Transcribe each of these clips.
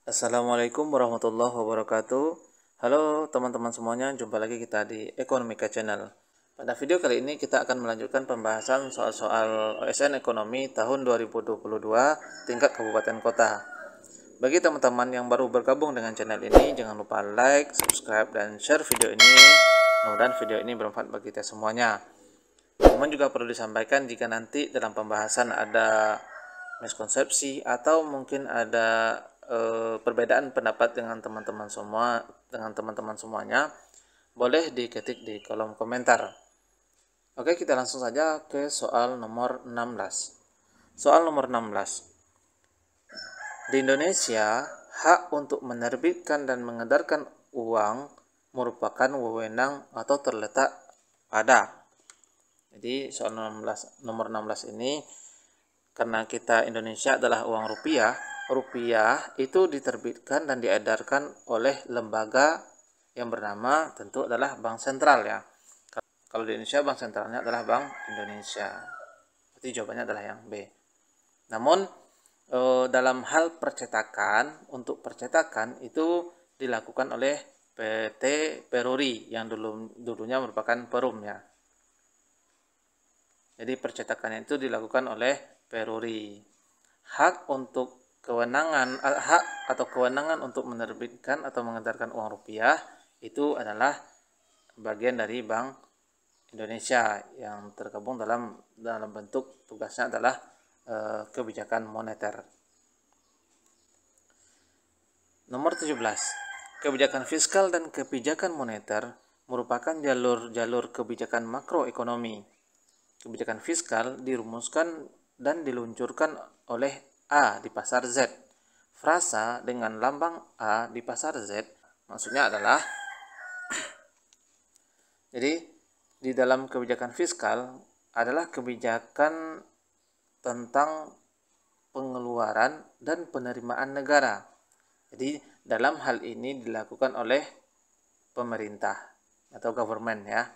Assalamualaikum warahmatullahi wabarakatuh. Halo teman-teman semuanya, jumpa lagi kita di Ekonomika Channel. Pada video kali ini kita akan melanjutkan pembahasan soal-soal OSN Ekonomi tahun 2022 tingkat kabupaten kota. Bagi teman-teman yang baru bergabung dengan channel ini, jangan lupa like, subscribe, dan share video ini. Mudah-mudahan video ini bermanfaat bagi kita semuanya. Namun juga perlu disampaikan jika nanti dalam pembahasan ada miskonsepsi atau mungkin ada perbedaan pendapat dengan teman-teman semuanya, boleh diketik di kolom komentar. Oke, kita langsung saja ke soal nomor 16. Soal nomor 16. Di Indonesia, hak untuk menerbitkan dan mengedarkan uang merupakan wewenang atau terletak pada. Jadi soal nomor 16 ini, karena kita Indonesia adalah uang rupiah itu diterbitkan dan diedarkan oleh lembaga yang bernama tentu adalah Bank Sentral ya. Kalau di Indonesia Bank Sentralnya adalah Bank Indonesia. Berarti jawabannya adalah yang B. Namun dalam hal percetakan, untuk percetakan itu dilakukan oleh PT Peruri yang dulunya merupakan Perum ya. Jadi percetakannya itu dilakukan oleh Peruri. Hak kewenangan untuk menerbitkan atau mengedarkan uang rupiah itu adalah bagian dari Bank Indonesia yang tergabung dalam bentuk tugasnya adalah kebijakan moneter. Nomor 17. Kebijakan fiskal dan kebijakan moneter merupakan jalur-jalur kebijakan makroekonomi. Kebijakan fiskal dirumuskan dan diluncurkan oleh A di pasar Z. Frasa dengan lambang A di pasar Z maksudnya adalah jadi di dalam kebijakan fiskal adalah kebijakan tentang pengeluaran dan penerimaan negara. Jadi dalam hal ini dilakukan oleh pemerintah atau government ya.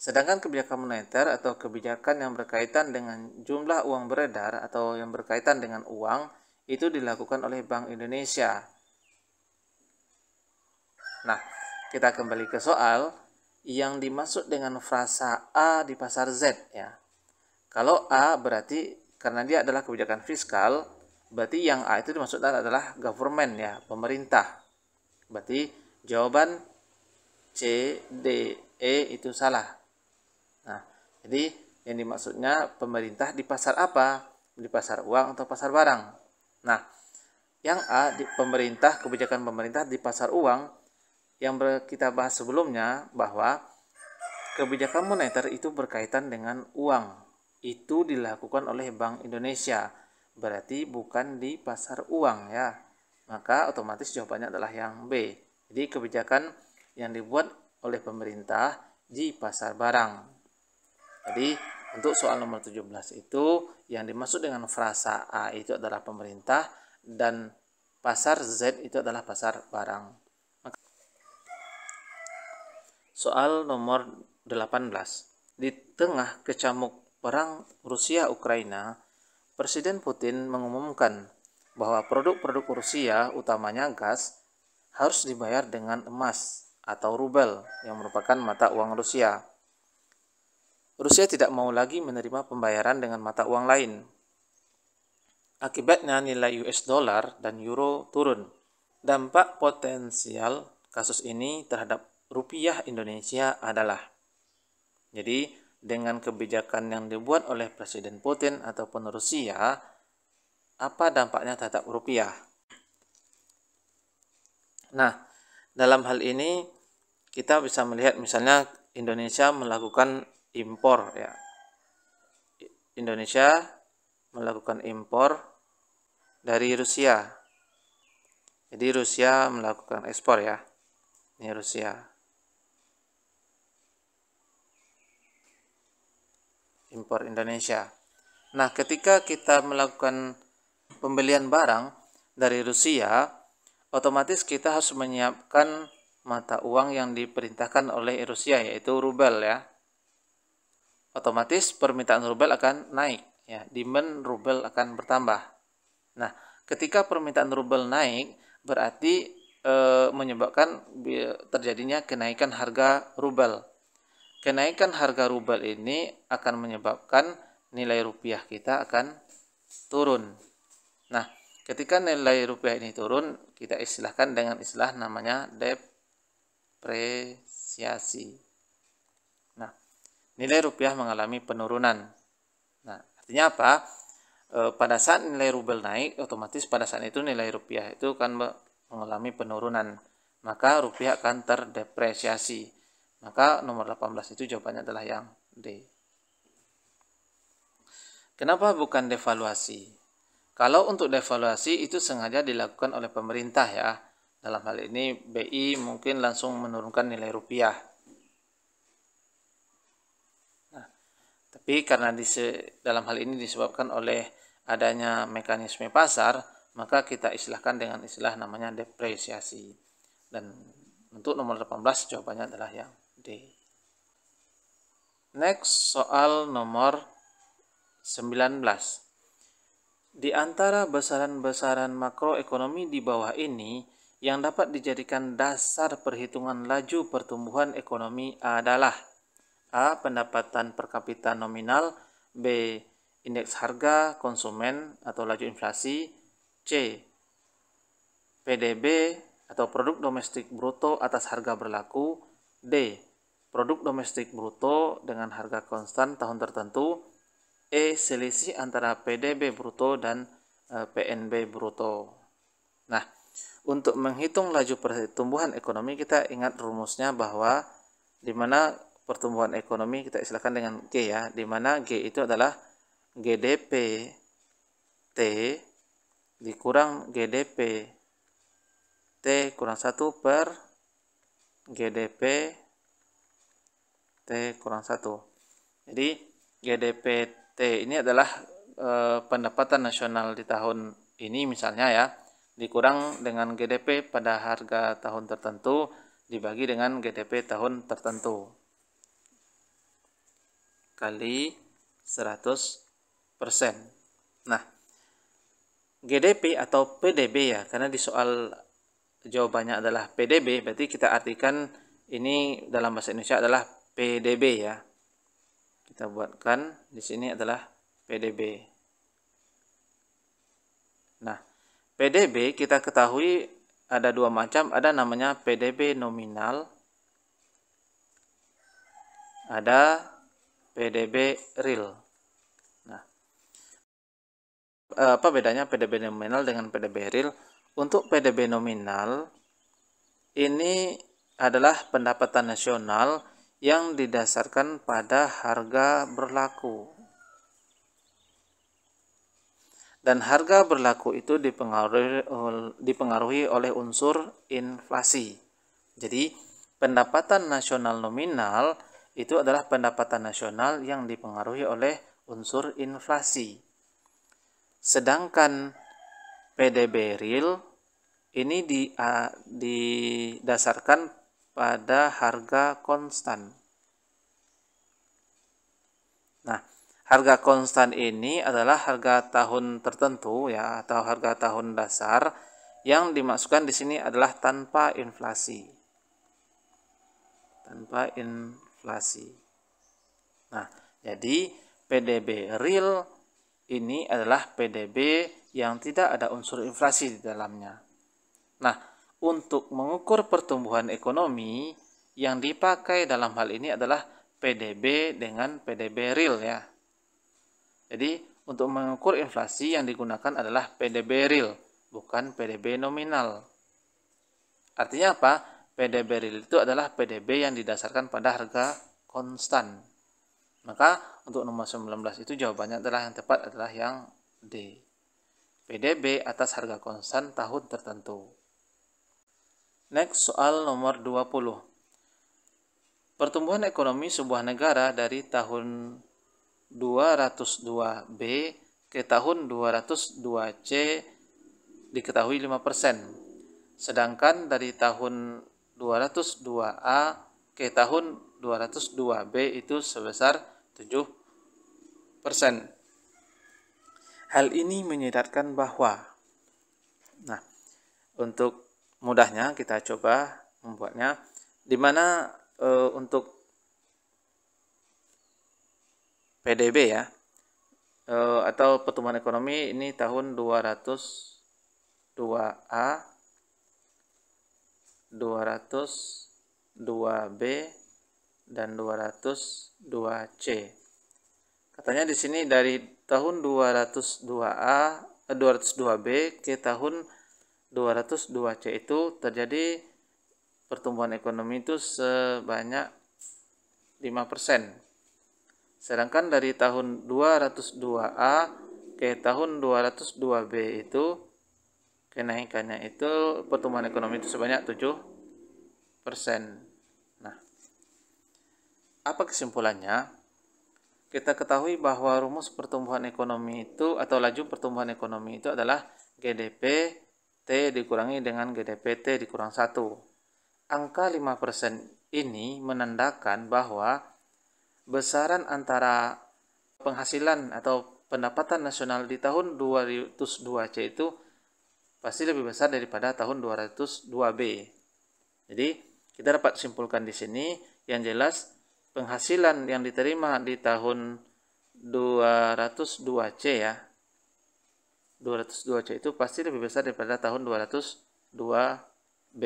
Sedangkan kebijakan moneter atau kebijakan yang berkaitan dengan jumlah uang beredar atau yang berkaitan dengan uang itu dilakukan oleh Bank Indonesia. Nah, kita kembali ke soal yang dimaksud dengan frasa A di pasar Z ya. Kalau A berarti karena dia adalah kebijakan fiskal, berarti yang A itu dimaksudkan adalah government ya, pemerintah. Berarti jawaban C, D, E itu salah. Nah, jadi yang dimaksudnya pemerintah di pasar apa? Di pasar uang atau pasar barang? Nah, yang A di pemerintah, kebijakan pemerintah di pasar uang yang kita bahas sebelumnya bahwa kebijakan moneter itu berkaitan dengan uang. Itu dilakukan oleh Bank Indonesia. Berarti bukan di pasar uang ya. Maka otomatis jawabannya adalah yang B. Jadi kebijakan yang dibuat oleh pemerintah di pasar barang. Jadi untuk soal nomor 17 itu yang dimaksud dengan frasa A itu adalah pemerintah dan pasar Z itu adalah pasar barang. Soal nomor 18. Di tengah kecamuk perang Rusia-Ukraina, Presiden Putin mengumumkan bahwa produk-produk Rusia, utamanya gas, harus dibayar dengan emas atau rubel yang merupakan mata uang Rusia. Rusia tidak mau lagi menerima pembayaran dengan mata uang lain. Akibatnya nilai US dollar dan euro turun. Dampak potensial kasus ini terhadap rupiah Indonesia adalah, jadi dengan kebijakan yang dibuat oleh Presiden Putin ataupun Rusia, apa dampaknya terhadap rupiah? Nah, dalam hal ini kita bisa melihat misalnya Indonesia melakukan impor ya. Indonesia melakukan impor dari Rusia. Jadi Rusia melakukan ekspor ya. Ini Rusia. Impor Indonesia. Nah, ketika kita melakukan pembelian barang dari Rusia, otomatis kita harus menyiapkan mata uang yang diperintahkan oleh Rusia yaitu rubel ya. Otomatis permintaan rubel akan naik ya, demand rubel akan bertambah. Nah, ketika permintaan rubel naik, berarti menyebabkan terjadinya kenaikan harga rubel. Kenaikan harga rubel ini akan menyebabkan nilai rupiah kita akan turun. Nah, ketika nilai rupiah ini turun, kita istilahkan dengan istilah namanya depresiasi. Nah, nilai rupiah mengalami penurunan. Nah, artinya apa? Pada saat nilai rubel naik, otomatis pada saat itu nilai rupiah itu akan mengalami penurunan. Maka rupiah akan terdepresiasi. Maka nomor 18 itu jawabannya adalah yang D. Kenapa bukan devaluasi? Kalau untuk devaluasi itu sengaja dilakukan oleh pemerintah ya. Dalam hal ini BI mungkin langsung menurunkan nilai rupiah. Nah, tapi karena dalam hal ini disebabkan oleh adanya mekanisme pasar, maka kita istilahkan dengan istilah namanya depresiasi. Dan untuk nomor 18 jawabannya adalah yang D. Next, soal nomor 19. Di antara besaran-besaran makroekonomi di bawah ini, yang dapat dijadikan dasar perhitungan laju pertumbuhan ekonomi adalah A. Pendapatan per kapita nominal, B. Indeks harga konsumen atau laju inflasi, C. PDB atau produk domestik bruto atas harga berlaku, D. Produk domestik bruto dengan harga konstan tahun tertentu, E. Selisih antara PDB bruto dan PNB bruto. Nah, untuk menghitung laju pertumbuhan ekonomi kita ingat rumusnya bahwa di mana pertumbuhan ekonomi kita istilahkan dengan G ya, di mana G itu adalah GDP T dikurang GDP T kurang 1 per GDP T kurang 1. Jadi GDP T ini adalah pendapatan nasional di tahun ini misalnya ya, dikurang dengan GDP pada harga tahun tertentu dibagi dengan GDP tahun tertentu kali 100%. Nah, GDP atau PDB ya, karena di soal jawabannya adalah PDB, berarti kita artikan ini dalam bahasa Indonesia adalah PDB ya. Kita buatkan di sini adalah PDB. Nah, PDB kita ketahui ada dua macam, ada namanya PDB nominal, ada PDB real. Nah, apa bedanya PDB nominal dengan PDB real? Untuk PDB nominal ini adalah pendapatan nasional yang didasarkan pada harga berlaku. Dan harga berlaku itu dipengaruhi oleh unsur inflasi. Jadi, pendapatan nasional nominal itu adalah pendapatan nasional yang dipengaruhi oleh unsur inflasi. Sedangkan PDB real ini didasarkan pada harga konstan. Nah, harga konstan ini adalah harga tahun tertentu ya, atau harga tahun dasar yang dimaksudkan di sini adalah tanpa inflasi. Tanpa inflasi. Nah, jadi PDB real ini adalah PDB yang tidak ada unsur inflasi di dalamnya. Nah, untuk mengukur pertumbuhan ekonomi yang dipakai dalam hal ini adalah PDB dengan PDB real ya. Jadi, untuk mengukur inflasi yang digunakan adalah PDB real, bukan PDB nominal. Artinya apa? PDB real itu adalah PDB yang didasarkan pada harga konstan. Maka untuk nomor 19 itu jawabannya adalah yang tepat adalah yang D. PDB atas harga konstan tahun tertentu. Next, soal nomor 20. Pertumbuhan ekonomi sebuah negara dari tahun 202B ke tahun 202C diketahui 5%. Sedangkan dari tahun 202A ke tahun 202B itu sebesar 7%. Hal ini menyedarkan bahwa Untuk mudahnya kita coba membuatnya, di mana untuk PDB ya, atau pertumbuhan ekonomi ini tahun 202A, 202B, dan 202C. Katanya di sini dari tahun 202A, 202B ke tahun 202C itu terjadi pertumbuhan ekonomi itu sebanyak 5%. Sedangkan dari tahun 202A ke tahun 202B itu kenaikannya itu pertumbuhan ekonomi itu sebanyak 7%. Nah, apa kesimpulannya? Kita ketahui bahwa rumus pertumbuhan ekonomi itu atau laju pertumbuhan ekonomi itu adalah GDP T dikurangi dengan GDP T dikurang 1. Angka 5% ini menandakan bahwa besaran antara penghasilan atau pendapatan nasional di tahun 202C itu pasti lebih besar daripada tahun 202B. Jadi kita dapat simpulkan di sini yang jelas penghasilan yang diterima di tahun 202C ya, 202C itu pasti lebih besar daripada tahun 202B.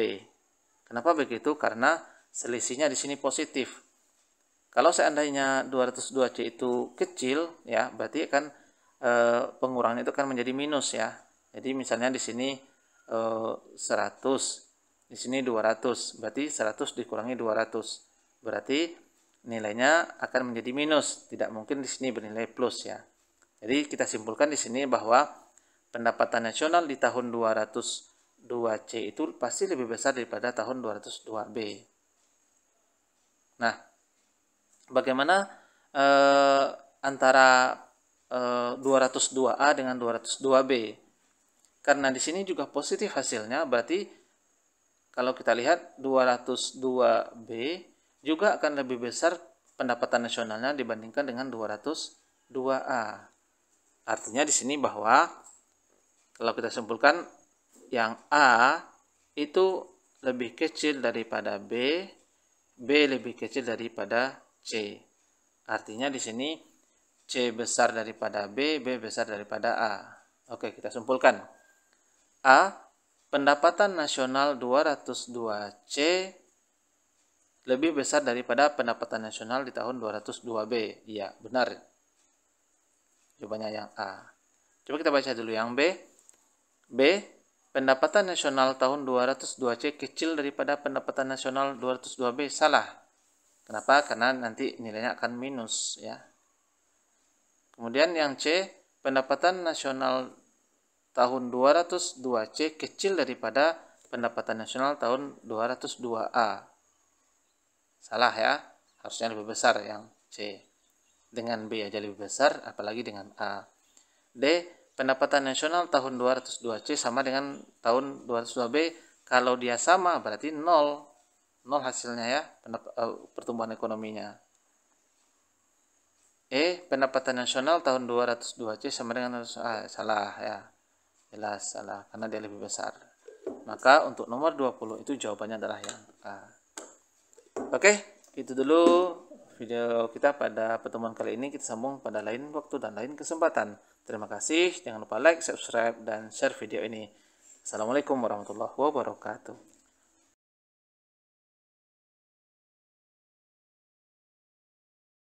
Kenapa begitu? Karena selisihnya di sini positif. Kalau seandainya 202C itu kecil ya, berarti kan pengurangan itu kan menjadi minus ya. Jadi misalnya di sini 100, di sini 200, berarti 100 dikurangi 200. Berarti nilainya akan menjadi minus, tidak mungkin di sini bernilai plus ya. Jadi kita simpulkan di sini bahwa pendapatan nasional di tahun 202C itu pasti lebih besar daripada tahun 202B. Nah, bagaimana antara 202A dengan 202B? Karena di sini juga positif hasilnya, berarti kalau kita lihat 202B juga akan lebih besar pendapatan nasionalnya dibandingkan dengan 202A. Artinya di sini bahwa kalau kita simpulkan yang A itu lebih kecil daripada B, B lebih kecil daripada C. Artinya di sini C besar daripada B, B besar daripada A. Oke, kita simpulkan. A, pendapatan nasional 202C lebih besar daripada pendapatan nasional di tahun 202B. Iya, benar. Jawabannya yang A. Coba kita baca dulu yang B. B, pendapatan nasional tahun 202C kecil daripada pendapatan nasional 202B. Salah. Kenapa? Karena nanti nilainya akan minus ya. Kemudian yang C, pendapatan nasional tahun 202C kecil daripada pendapatan nasional tahun 202A. Salah ya, harusnya lebih besar yang C. Dengan B aja lebih besar, apalagi dengan A. D, pendapatan nasional tahun 202C sama dengan tahun 202B. Kalau dia sama berarti 0 hasilnya ya, pertumbuhan ekonominya. E, pendapatan nasional tahun 202C sama dengan salah ya. Jelas salah karena dia lebih besar. Maka untuk nomor 20 itu jawabannya adalah yang A. Oke, itu dulu video kita pada pertemuan kali ini. Kita sambung pada lain waktu dan lain kesempatan. Terima kasih. Jangan lupa like, subscribe, dan share video ini. Assalamualaikum warahmatullahi wabarakatuh.